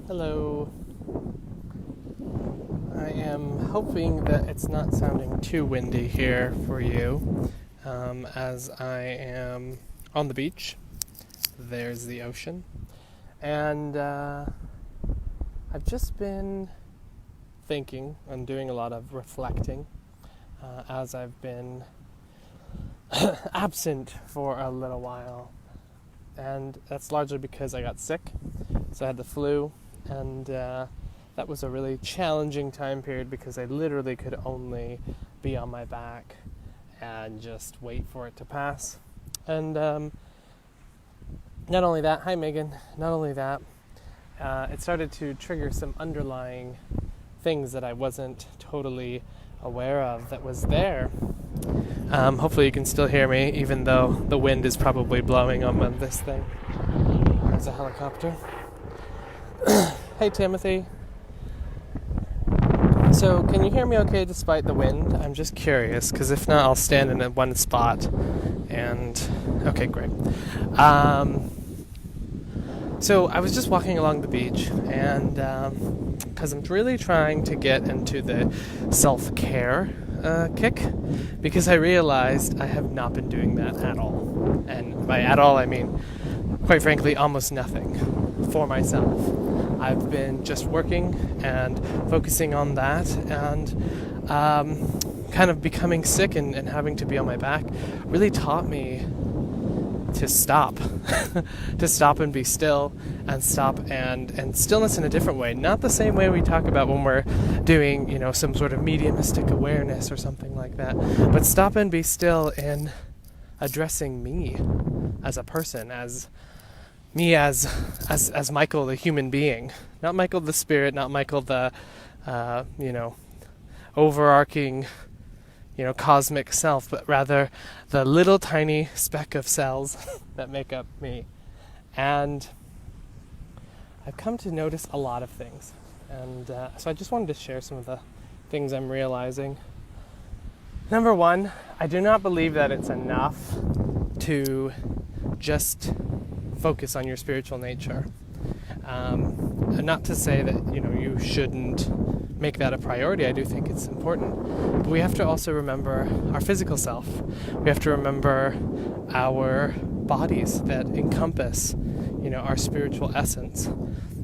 Hello. I am hoping that it's not sounding too windy here for you, as I am on the beach. There's the ocean. And I've just been thinking and doing a lot of reflecting as I've been absent for a little while. And that's largely because I got sick. So I had the flu. And that was a really challenging time period because I literally could only be on my back and just wait for it to pass. And not only that, hi Megan, not only that, it started to trigger some underlying things that I wasn't totally aware of that was there. Hopefully you can still hear me, even though the wind is probably blowing on this thing. There's a helicopter. Hey Timothy. So can you hear me okay despite the wind? I'm just curious, because if not, I'll stand in one spot. And okay, great. So I was just walking along the beach, and because I'm really trying to get into the self-care kick, because I realized I have not been doing that at all. And by at all, I mean, quite frankly, almost nothing for myself. I've been just working and focusing on that, and kind of becoming sick and having to be on my back really taught me to stop. To stop and be still, and stop and stillness in a different way. Not the same way we talk about when we're doing, some sort of mediumistic awareness or something like that, but stop and be still in addressing me as a person, as me as Michael the human being, not Michael the spirit, not Michael the overarching cosmic self, but rather the little tiny speck of cells that make up me. And I've come to notice a lot of things, and so I just wanted to share some of the things I'm realizing. Number one, I do not believe that it's enough to just focus on your spiritual nature. And not to say that, you shouldn't make that a priority. I do think it's important. But we have to also remember our physical self. We have to remember our bodies that encompass, our spiritual essence.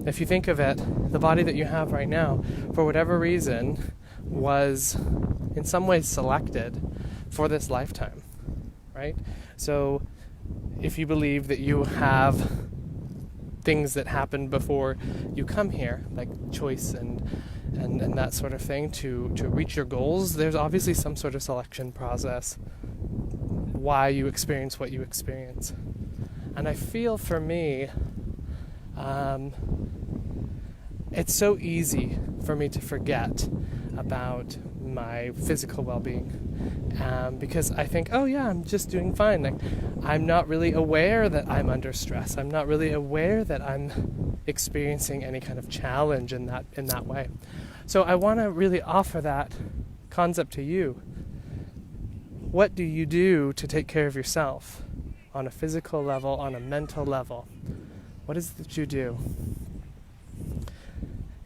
If you think of it, the body that you have right now, for whatever reason, was in some ways selected for this lifetime, right? So if you believe that you have things that happened before you come here, like choice and that sort of thing, to reach your goals, there's obviously some sort of selection process why you experience what you experience. And I feel for me, it's so easy for me to forget about my physical well-being, because I think, oh yeah, I'm just doing fine. Like, I'm not really aware that I'm under stress. I'm not really aware that I'm experiencing any kind of challenge in that way. So I want to really offer that concept to you. What do you do to take care of yourself on a physical level, on a mental level? What is it that you do?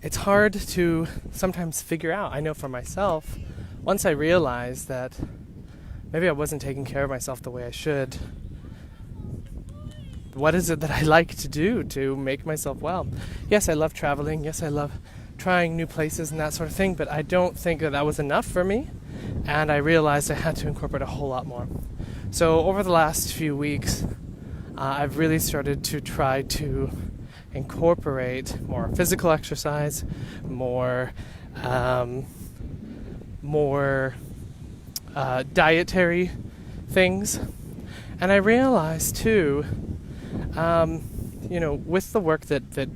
It's hard to sometimes figure out. I know for myself, once I realized that maybe I wasn't taking care of myself the way I should, what is it that I like to do to make myself well? Yes, I love traveling. Yes, I love trying new places and that sort of thing, but I don't think that was enough for me, and I realized I had to incorporate a whole lot more. So over the last few weeks, I've really started to try to incorporate more physical exercise, more dietary things. And I realized too, with the work that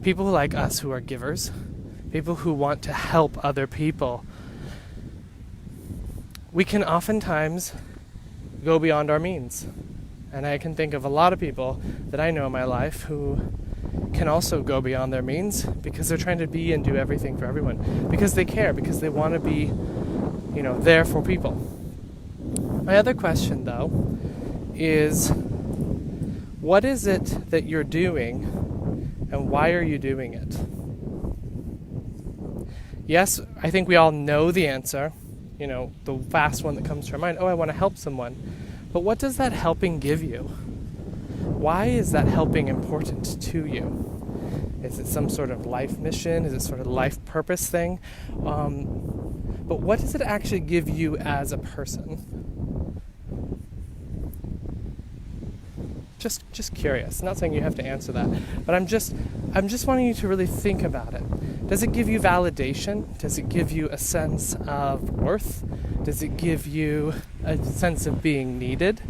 people like us who are givers, people who want to help other people, we can oftentimes go beyond our means. And I can think of a lot of people that I know in my life who can also go beyond their means because they're trying to be and do everything for everyone, because they care, because they want to be, there for people. My other question, though, is what is it that you're doing and why are you doing it? Yes, I think we all know the answer, the fast one that comes to our mind. Oh, I want to help someone. But what does that helping give you? Why is that helping important to you? Is it some sort of life mission? Is it sort of life purpose thing? But what does it actually give you as a person? Just curious. Not saying you have to answer that, but I'm just wanting you to really think about it. Does it give you validation? Does it give you a sense of worth? Does it give you a sense of being needed?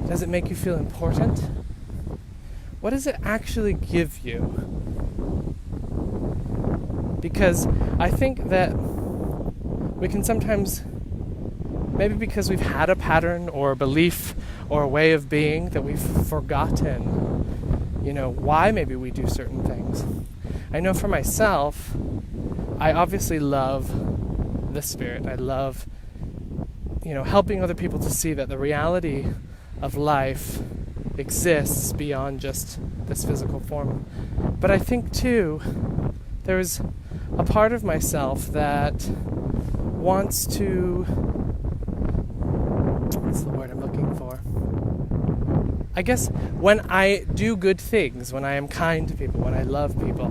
Does it make you feel important? What does it actually give you? Because I think that we can sometimes, maybe because we've had a pattern or a belief or a way of being that we've forgotten, why maybe we do certain things. I know for myself, I obviously love the Spirit. I love, helping other people to see that the reality of life exists beyond just this physical form. But I think too, there's a part of myself that wants to, what's the word I'm looking for? I guess when I do good things, when I am kind to people, when I love people,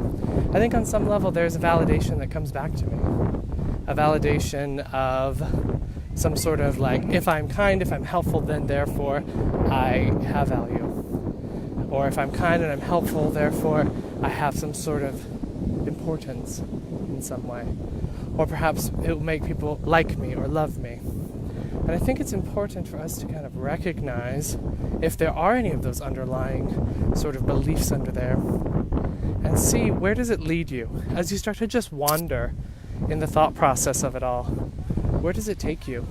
I think on some level there's a validation that comes back to me. A validation of some sort of if I'm kind, if I'm helpful, then therefore I have value. Or if I'm kind and I'm helpful, therefore I have some sort of importance in some way. Or perhaps it will make people like me or love me. And I think it's important for us to kind of recognize if there are any of those underlying sort of beliefs under there and see where does it lead you as you start to just wander in the thought process of it all. Where does it take you?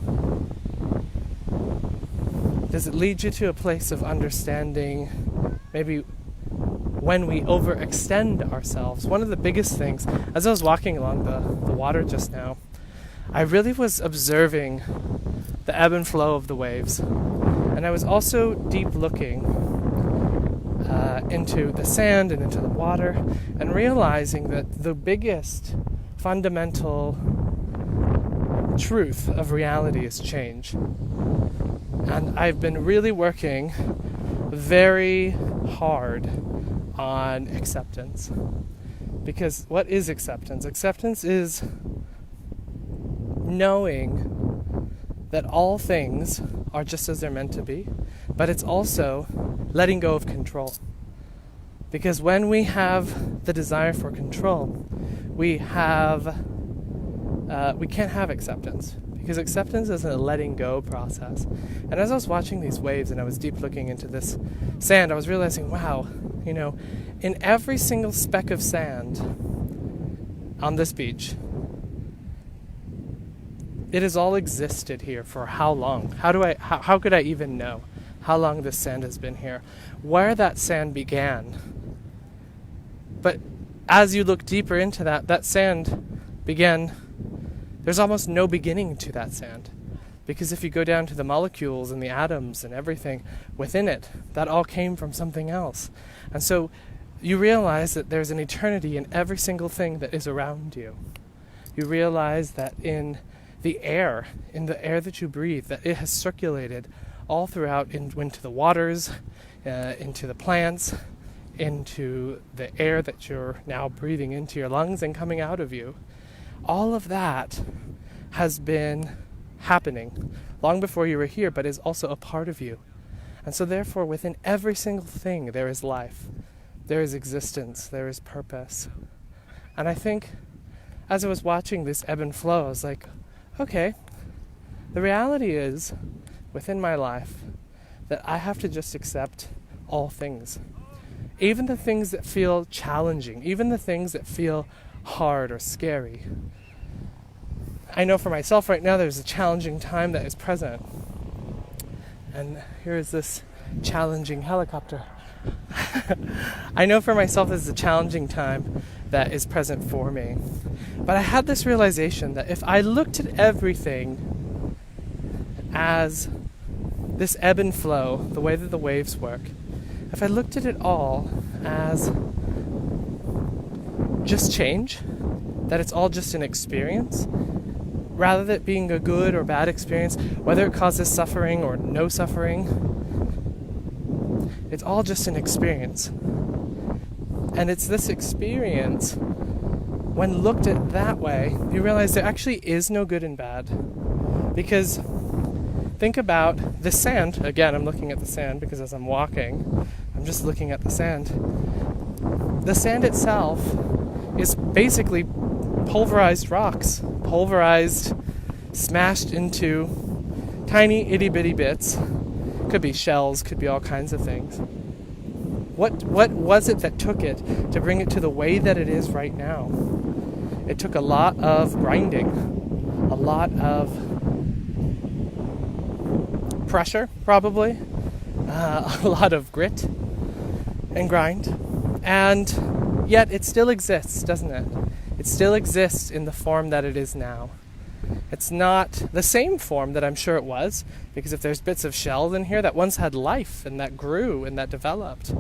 Does it lead you to a place of understanding maybe when we overextend ourselves? One of the biggest things, as I was walking along the water just now, I really was observing the ebb and flow of the waves. And I was also deep looking into the sand and into the water and realizing that the biggest fundamental truth of reality is change. And I've been really working very hard on acceptance. Because what is acceptance? Acceptance is knowing that all things are just as they're meant to be, but it's also letting go of control. Because when we have the desire for control, we can't have acceptance. Because acceptance is a letting go process. And as I was watching these waves and I was deep looking into this sand, I was realizing, wow, in every single speck of sand on this beach, it has all existed here for how long? How could I even know how long this sand has been here? Where that sand began. But as you look deeper into that sand began, there's almost no beginning to that sand. Because if you go down to the molecules and the atoms and everything within it, that all came from something else. And so you realize that there's an eternity in every single thing that is around you. You realize that in the air that you breathe, that it has circulated all throughout into the waters, into the plants, into the air that you're now breathing into your lungs and coming out of you. All of that has been happening long before you were here, but is also a part of you. And so therefore, within every single thing, there is life, there is existence, there is purpose. And I think as I was watching this ebb and flow, I was like, okay, the reality is, within my life, that I have to just accept all things. Even the things that feel challenging, even the things that feel hard or scary. I know for myself right now there's a challenging time that is present. And here is this challenging helicopter. I know for myself there's a challenging time that is present for me. But I had this realization that if I looked at everything as this ebb and flow, the way that the waves work, if I looked at it all as just change, that it's all just an experience, rather than it being a good or bad experience, whether it causes suffering or no suffering. It's all just an experience. And it's this experience, when looked at that way, you realize there actually is no good and bad. Because think about the sand. Again, I'm looking at the sand because as I'm walking, I'm just looking at the sand. The sand itself is basically pulverized rocks, pulverized, smashed into tiny itty-bitty bits. Could be shells, could be all kinds of things. What was it that took it to bring it to the way that it is right now? It took a lot of grinding, a lot of pressure, probably, a lot of grit and grind, and yet it still exists, doesn't it? It still exists in the form that it is now. It's not the same form that I'm sure it was, because if there's bits of shell in here that once had life and that grew and that developed,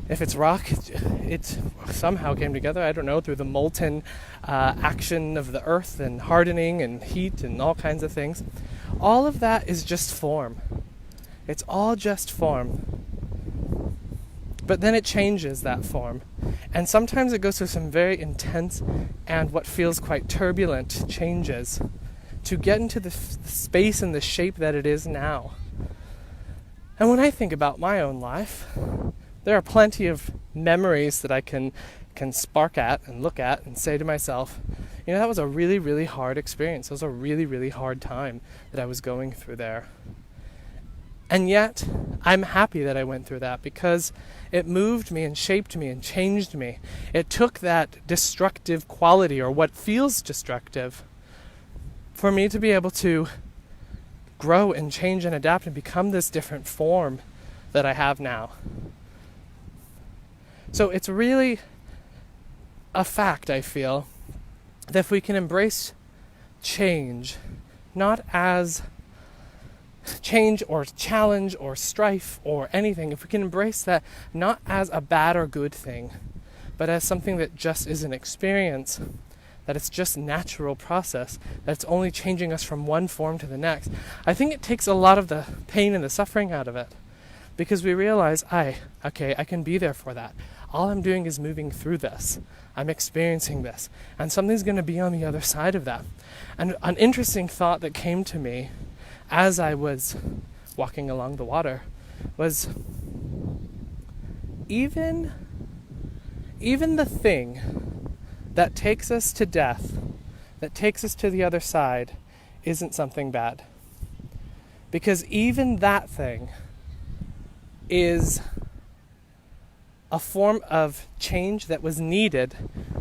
if it's rock, it somehow came together, I don't know, through the molten action of the earth and hardening and heat and all kinds of things. All of that is just form. It's all just form. But then it changes that form. And sometimes it goes through some very intense and what feels quite turbulent changes to get into the space and the shape that it is now. And when I think about my own life, there are plenty of memories that I can spark at and look at and say to myself, you know, that was a really, really hard experience. It was a really, really hard time that I was going through there. And yet, I'm happy that I went through that because it moved me and shaped me and changed me. It took that destructive quality, or what feels destructive, for me to be able to grow and change and adapt and become this different form that I have now. So it's really a fact, I feel, that if we can embrace change, not as change or challenge or strife or anything, if we can embrace that not as a bad or good thing, but as something that just is an experience, that it's just a natural process, that it's only changing us from one form to the next, I think it takes a lot of the pain and the suffering out of it. Because we realize, I can be there for that. All I'm doing is moving through this. I'm experiencing this. And something's going to be on the other side of that. And an interesting thought that came to me as I was walking along the water was even the thing that takes us to death, that takes us to the other side, isn't something bad. Because even that thing is a form of change that was needed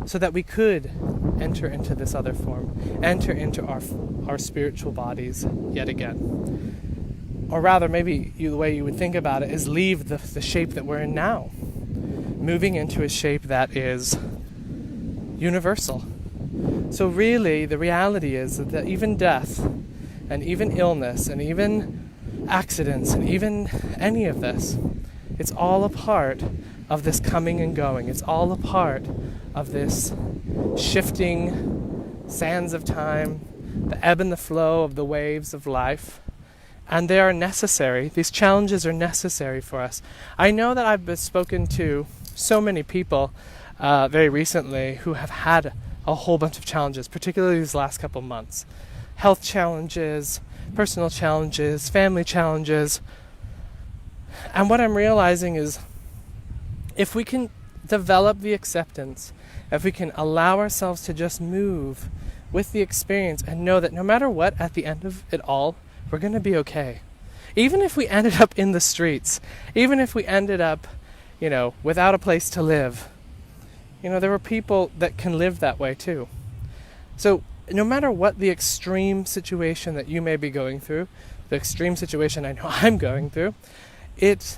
so that we could enter into this other form, enter into our spiritual bodies yet again. Or rather, maybe the way you would think about it is leave the shape that we're in now, moving into a shape that is universal. So really, the reality is that even death and even illness and even accidents and even any of this, it's all a part of this coming and going. It's all a part of this shifting sands of time, the ebb and the flow of the waves of life. And they are necessary. These challenges are necessary for us. I know that I've spoken to so many people very recently who have had a whole bunch of challenges, particularly these last couple months. Health challenges, personal challenges, family challenges. And what I'm realizing is if we can develop the acceptance, if we can allow ourselves to just move with the experience and know that no matter what, at the end of it all, we're going to be okay. Even if we ended up in the streets, even if we ended up, without a place to live, there were people that can live that way too. So no matter what the extreme situation that you may be going through, the extreme situation I know I'm going through, it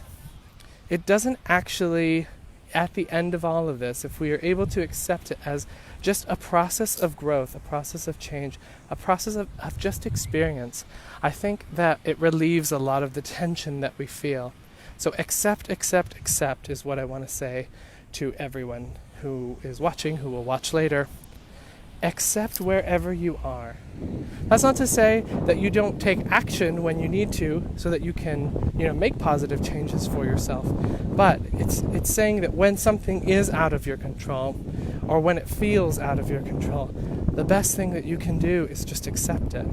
doesn't actually, at the end of all of this, if we are able to accept it as just a process of growth, a process of change, a process of just experience, I think that it relieves a lot of the tension that we feel. So accept is what I want to say to everyone who is watching, who will watch later. accept wherever you are. That's not to say that you don't take action when you need to so that you can, make positive changes for yourself. But it's saying that when something is out of your control or when it feels out of your control, the best thing that you can do is just accept it.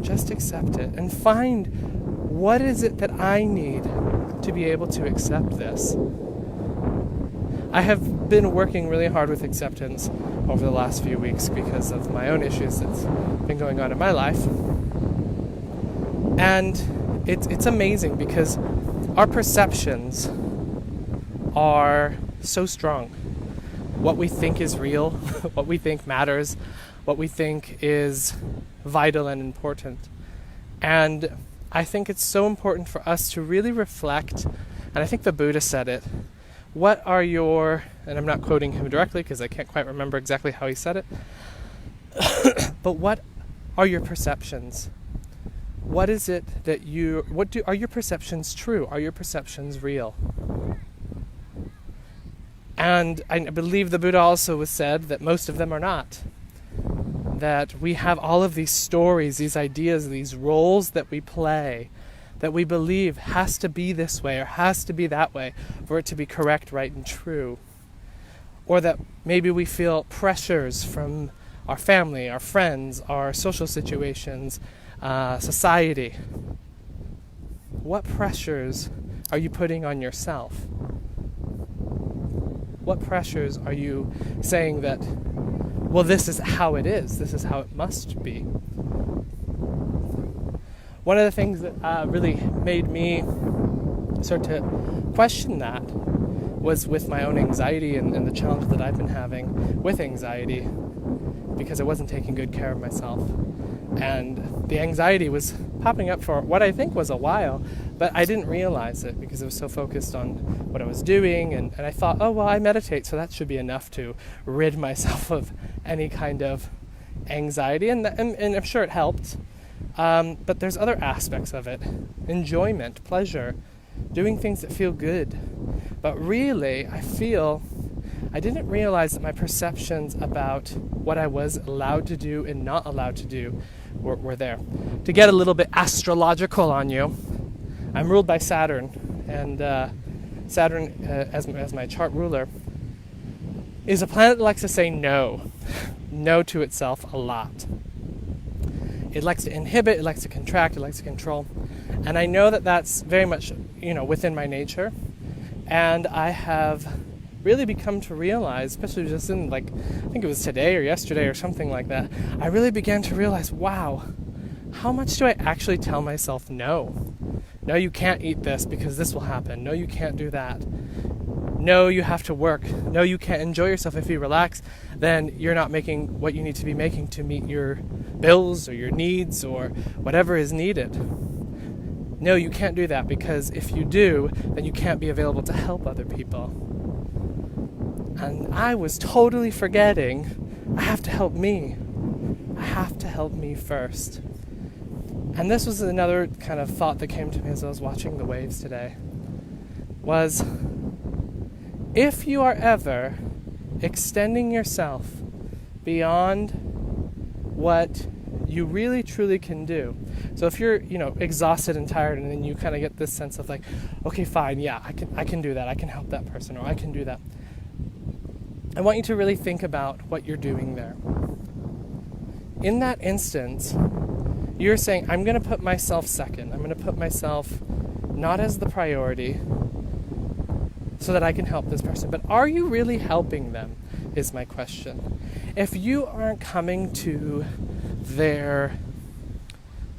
Just accept it and find what is it that I need to be able to accept this. I have been working really hard with acceptance over the last few weeks because of my own issues that's been going on in my life. And it's amazing because our perceptions are so strong. What we think is real, what we think matters, what we think is vital and important. And I think it's so important for us to really reflect, and I think the Buddha said it, what are your, and I'm not quoting him directly because I can't quite remember exactly how he said it, but what are your perceptions? What is it that are your perceptions true? Are your perceptions real? And I believe the Buddha also said that most of them are not. That we have all of these stories, these ideas, these roles that we play, that we believe has to be this way or has to be that way for it to be correct, right, and true. Or that maybe we feel pressures from our family, our friends, our social situations, society. What pressures are you putting on yourself? What pressures are you saying that, well, this is how it is, this is how it must be? One of the things that really made me start to question that was with my own anxiety and the challenge that I've been having with anxiety because I wasn't taking good care of myself. And the anxiety was popping up for what I think was a while, but I didn't realize it because I was so focused on what I was doing, and I thought, oh, well, I meditate, so that should be enough to rid myself of any kind of anxiety, and I'm sure it helped. But there's other aspects of it. Enjoyment, pleasure, doing things that feel good. But really, I didn't realize that my perceptions about what I was allowed to do and not allowed to do were there. To get a little bit astrological on you, I'm ruled by Saturn, and Saturn, as my chart ruler, is a planet that likes to say no to itself a lot. It likes to inhibit, it likes to contract, it likes to control. And I know that that's very much, within my nature. And I have really become to realize, especially just in I think it was today or yesterday or something like that, I really began to realize, wow, how much do I actually tell myself no? No, you can't eat this because this will happen. No, you can't do that. No, you have to work. No, you can't enjoy yourself. If you relax, then you're not making what you need to be making to meet your bills or your needs or whatever is needed. No, you can't do that because if you do, then you can't be available to help other people. And I was totally forgetting, I have to help me. I have to help me first. And this was another kind of thought that came to me as I was watching the waves today, was if you are ever extending yourself beyond what you really truly can do. So if you're, exhausted and tired, and then you kind of get this sense of okay, fine, yeah, I can do that. I can help that person, or I can do that. I want you to really think about what you're doing there. In that instance, you're saying, I'm going to put myself second. I'm going to put myself not as the priority so that I can help this person. But are you really helping them, is my question. If you aren't coming to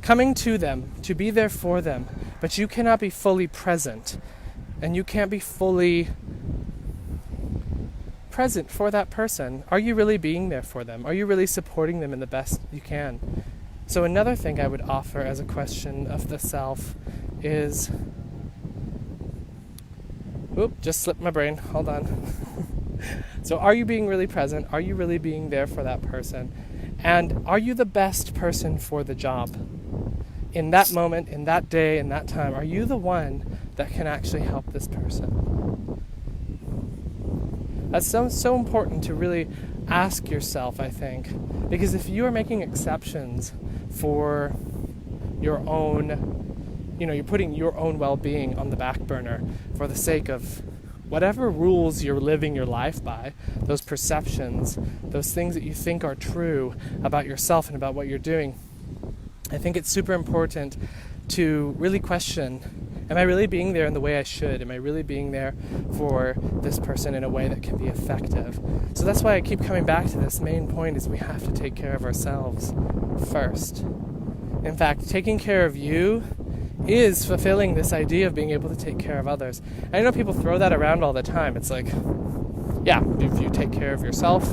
them, to be there for them, but you cannot be fully present, and you can't be fully present for that person, are you really being there for them? Are you really supporting them in the best you can? So another thing I would offer as a question of the self is, just slipped my brain, hold on. So are you being really present? Are you really being there for that person? And are you the best person for the job? In that moment, in that day, in that time, are you the one that can actually help this person? That's so important to really ask yourself, I think, because if you are making exceptions for your own, you're putting your own well-being on the back burner for the sake of whatever rules you're living your life by, those perceptions, those things that you think are true about yourself and about what you're doing, I think it's super important to really question, am I really being there in the way I should? Am I really being there for this person in a way that can be effective? So that's why I keep coming back to this main point is we have to take care of ourselves first. In fact, taking care of you is fulfilling this idea of being able to take care of others. I know people throw that around all the time. It's like, yeah, if you take care of yourself,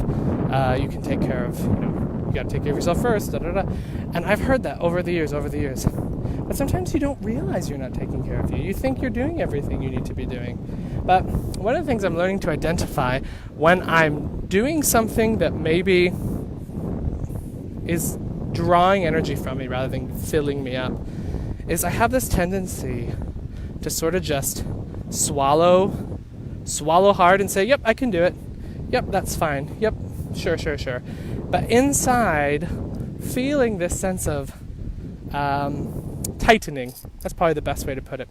you can take care of, you got to take care of yourself first, And I've heard that over the years. But sometimes you don't realize you're not taking care of you. You think you're doing everything you need to be doing. But one of the things I'm learning to identify when I'm doing something that maybe is drawing energy from me rather than filling me up is I have this tendency to sort of just swallow hard and say, yep, I can do it. Yep, that's fine. Yep, sure. But inside, feeling this sense of tightening, that's probably the best way to put it.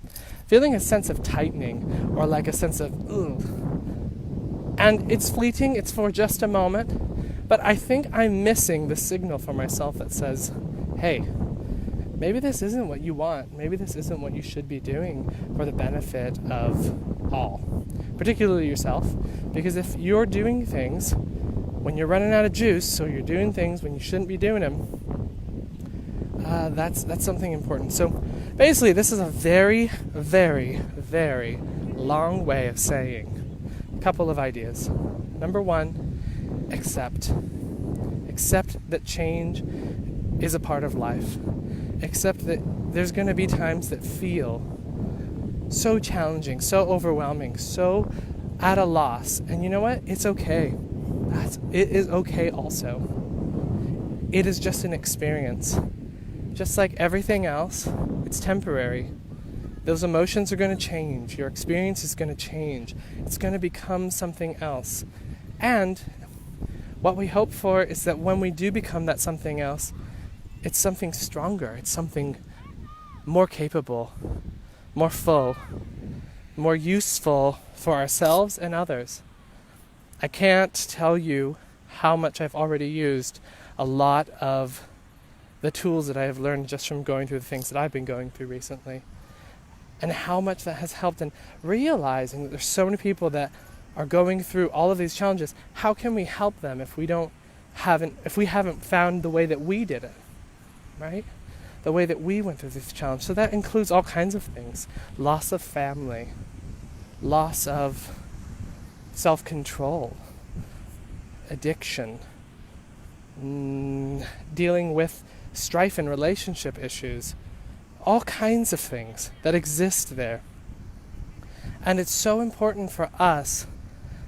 Feeling a sense of tightening or like a sense of, ugh. And it's fleeting, it's for just a moment, but I think I'm missing the signal for myself that says, hey, maybe this isn't what you want. Maybe this isn't what you should be doing for the benefit of all, particularly yourself. Because if you're doing things when you're running out of juice, or you're doing things when you shouldn't be doing them, that's something important. So basically, this is a very, very, very long way of saying a couple of ideas. Number one, accept. Accept that change is a part of life. Accept that there's going to be times that feel so challenging, so overwhelming, so at a loss. And you know what? It's okay. It is okay also. It is just an experience. Just like everything else, it's temporary. Those emotions are going to change. Your experience is going to change. It's going to become something else. And what we hope for is that when we do become that something else, it's something stronger. It's something more capable, more full, more useful for ourselves and others. I can't tell you how much I've already used a lot of the tools that I have learned just from going through the things that I've been going through recently, and how much that has helped in realizing that there's so many people that are going through all of these challenges. How can we help them if we haven't found the way that we did it, right? The way that we went through this challenge. So that includes all kinds of things: loss of family, loss of self-control, addiction, dealing with strife and relationship issues, all kinds of things that exist there. And it's so important for us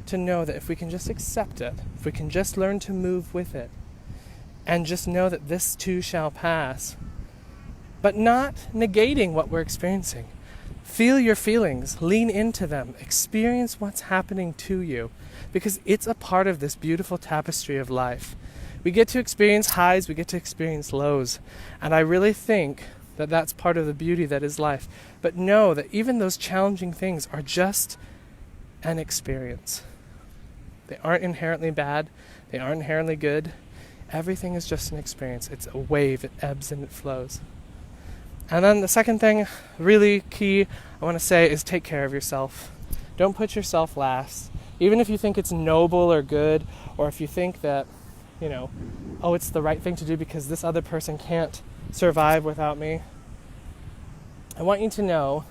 to know that if we can just accept it, if we can just learn to move with it, and just know that this too shall pass, but not negating what we're experiencing. Feel your feelings, lean into them, experience what's happening to you, because it's a part of this beautiful tapestry of life. We get to experience highs, we get to experience lows, and I really think that that's part of the beauty that is life. But know that even those challenging things are just an experience. They aren't inherently bad, they aren't inherently good. Everything is just an experience. It's a wave, it ebbs and it flows. And then the second thing, really key, I want to say is take care of yourself. Don't put yourself last. Even if you think it's noble or good, or if you think that, it's the right thing to do because this other person can't survive without me. I want you to know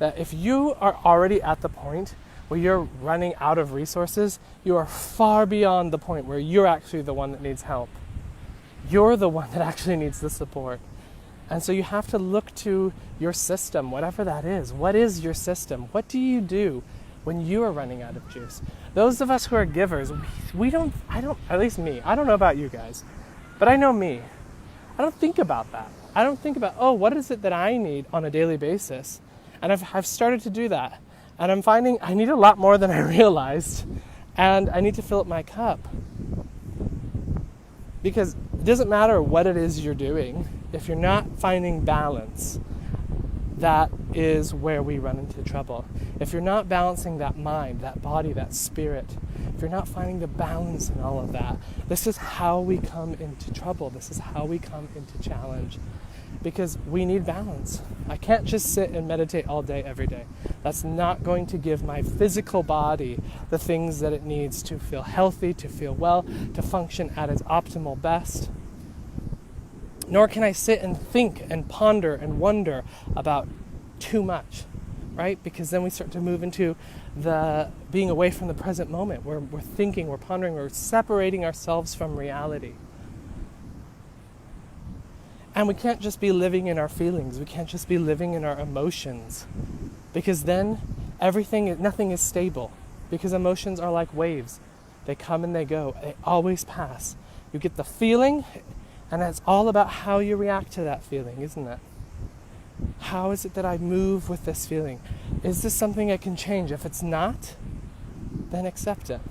that if you are already at the point where you're running out of resources, you are far beyond the point where you're actually the one that needs help. You're the one that actually needs the support. And so you have to look to your system, whatever that is. What is your system? What do you do when you are running out of juice? Those of us who are givers, at least me, I don't know about you guys, but I know me. I don't think about that. I don't think about, what is it that I need on a daily basis? And I've started to do that. And I'm finding I need a lot more than I realized. And I need to fill up my cup. Because it doesn't matter what it is you're doing, if you're not finding balance, that is where we run into trouble. If you're not balancing that mind, that body, that spirit, if you're not finding the balance in all of that, this is how we come into trouble. This is how we come into challenge. Because we need balance. I can't just sit and meditate all day, every day. That's not going to give my physical body the things that it needs to feel healthy, to feel well, to function at its optimal best. Nor can I sit and think and ponder and wonder about too much, right? Because then we start to move into the being away from the present moment. We're thinking, we're pondering, we're separating ourselves from reality. And we can't just be living in our feelings. We can't just be living in our emotions. Because then nothing is stable. Because emotions are like waves. They come and they go. They always pass. You get the feeling, and it's all about how you react to that feeling, isn't it? How is it that I move with this feeling? Is this something I can change? If it's not, then accept it.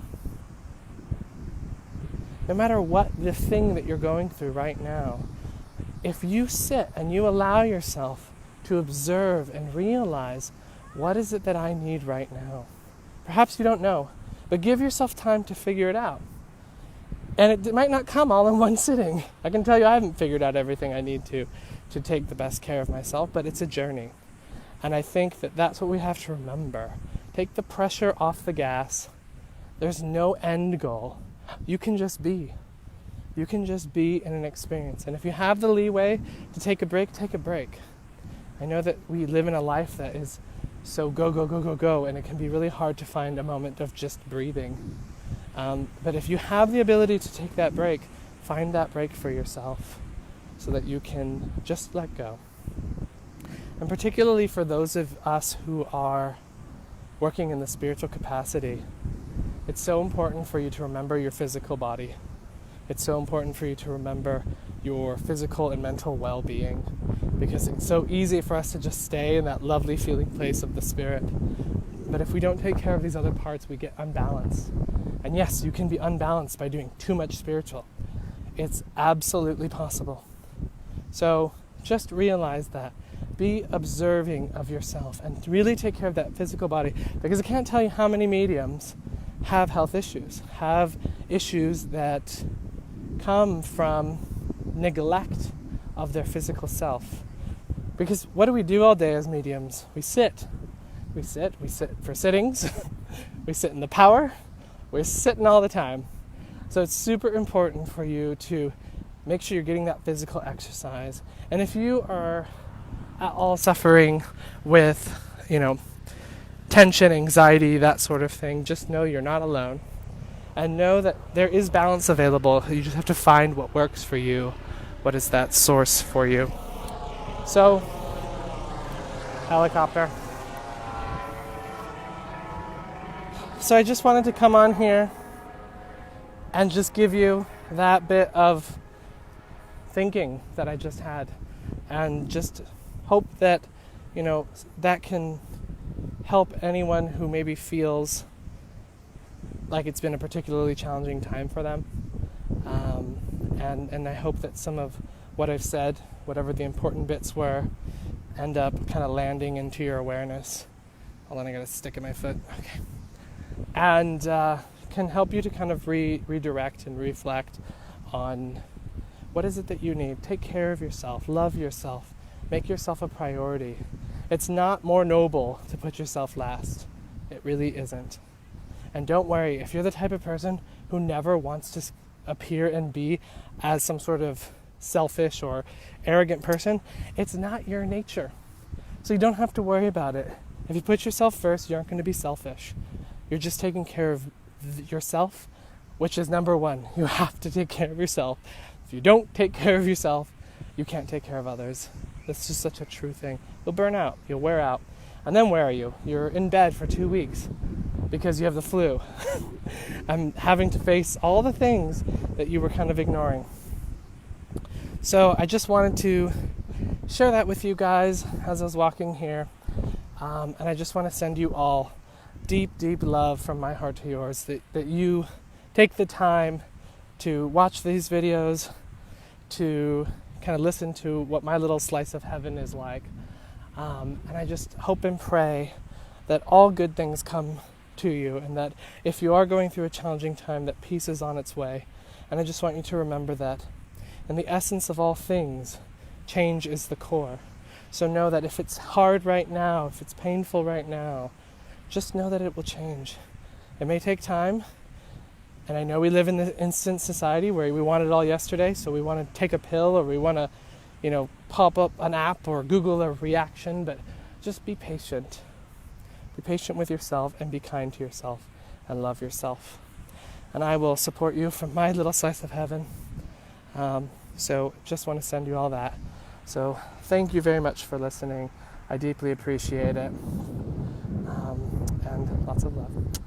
No matter what the thing that you're going through right now, if you sit and you allow yourself to observe and realize, what is it that I need right now? Perhaps you don't know, but give yourself time to figure it out. And it might not come all in one sitting. I can tell you I haven't figured out everything I need to take the best care of myself, but it's a journey. And I think that that's what we have to remember. Take the pressure off the gas. There's no end goal. You can just be. You can just be in an experience. And if you have the leeway to take a break, take a break. I know that we live in a life that is so go, go, go, go, go, and it can be really hard to find a moment of just breathing. But if you have the ability to take that break, find that break for yourself so that you can just let go. And particularly for those of us who are working in the spiritual capacity, it's so important for you to remember your physical body. It's so important for you to remember your physical and mental well-being, because it's so easy for us to just stay in that lovely feeling place of the spirit. But if we don't take care of these other parts, we get unbalanced. And yes, you can be unbalanced by doing too much spiritual. It's absolutely possible. So just realize that. Be observing of yourself and really take care of that physical body, because I can't tell you how many mediums have health issues, have issues that come from neglect of their physical self. Because what do we do all day as mediums? We sit for sittings, we sit in the power, we're sitting all the time. So it's super important for you to make sure you're getting that physical exercise. And if you are at all suffering with, tension, anxiety, that sort of thing, just know you're not alone. And know that there is balance available. You just have to find what works for you. What is that source for you? So, helicopter. So I just wanted to come on here and just give you that bit of thinking that I just had. And just hope that, that can help anyone who maybe feels like it's been a particularly challenging time for them. And I hope that some of what I've said, whatever the important bits were, end up kind of landing into your awareness. Hold on, I got a stick in my foot. Okay. And can help you to kind of redirect and reflect on what is it that you need. Take care of yourself. Love yourself. Make yourself a priority. It's not more noble to put yourself last. It really isn't. And don't worry, if you're the type of person who never wants to appear and be as some sort of selfish or arrogant person, it's not your nature. So you don't have to worry about it. If you put yourself first, you aren't going to be selfish. You're just taking care of yourself, which is number one. You have to take care of yourself. If you don't take care of yourself, you can't take care of others. That's just such a true thing. You'll burn out. You'll wear out. And then where are you? You're in bed for 2 weeks because you have the flu. I'm having to face all the things that you were kind of ignoring. So I just wanted to share that with you guys as I was walking here. And I just want to send you all deep, deep love from my heart to yours, that you take the time to watch these videos, to kind of listen to what my little slice of heaven is like. And I just hope and pray that all good things come to you, and that if you are going through a challenging time, that peace is on its way. And I just want you to remember that in the essence of all things, change is the core. So know that if it's hard right now, if it's painful right now, just know that it will change. It may take time, and I know we live in the instant society where we want it all yesterday, so we want to take a pill, or we want to, pop up an app or Google a reaction, but just be patient. Be patient with yourself and be kind to yourself and love yourself. And I will support you from my little slice of heaven. So just want to send you all that. So thank you very much for listening. I deeply appreciate it. And lots of love.